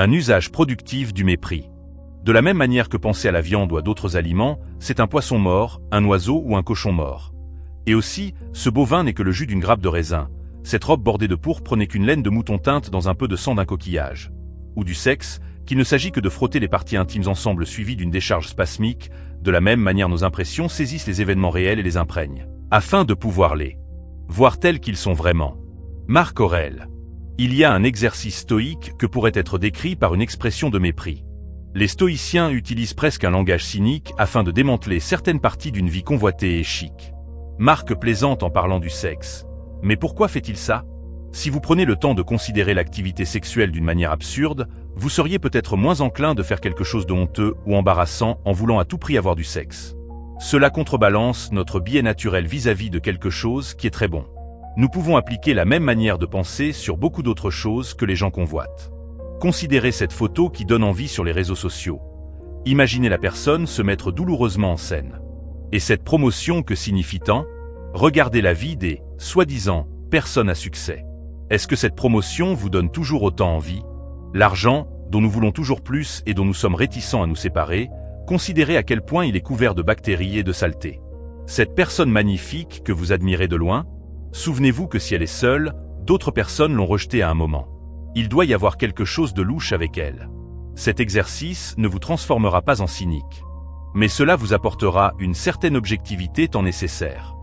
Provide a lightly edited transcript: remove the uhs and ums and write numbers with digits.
Un usage productif du mépris. De la même manière que penser à la viande ou à d'autres aliments, c'est un poisson mort, un oiseau ou un cochon mort. Et aussi, ce bovin n'est que le jus d'une grappe de raisin. Cette robe bordée de pourpre n'est qu'une laine de mouton teinte dans un peu de sang d'un coquillage. Ou du sexe, qu'il ne s'agit que de frotter les parties intimes ensemble suivies d'une décharge spasmique, de la même manière nos impressions saisissent les événements réels et les imprègnent, afin de pouvoir les voir tels qu'ils sont vraiment. Marc Aurèle. Il y a un exercice stoïque que pourrait être décrit par une expression de mépris. Les stoïciens utilisent presque un langage cynique afin de démanteler certaines parties d'une vie convoitée et chic. Marc plaisante en parlant du sexe. Mais pourquoi fait-il ça? Si vous prenez le temps de considérer l'activité sexuelle d'une manière absurde, vous seriez peut-être moins enclin de faire quelque chose de honteux ou embarrassant en voulant à tout prix avoir du sexe. Cela contrebalance notre biais naturel vis-à-vis de quelque chose qui est très bon. Nous pouvons appliquer la même manière de penser sur beaucoup d'autres choses que les gens convoitent. Considérez cette photo qui donne envie sur les réseaux sociaux. Imaginez la personne se mettre douloureusement en scène. Et cette promotion que signifie tant? Regardez la vie des, soi-disant, personnes à succès. Est-ce que cette promotion vous donne toujours autant envie? L'argent, dont nous voulons toujours plus et dont nous sommes réticents à nous séparer, considérez à quel point il est couvert de bactéries et de saletés. Cette personne magnifique que vous admirez de loin, souvenez-vous que si elle est seule, d'autres personnes l'ont rejetée à un moment. Il doit y avoir quelque chose de louche avec elle. Cet exercice ne vous transformera pas en cynique. Mais cela vous apportera une certaine objectivité tant nécessaire.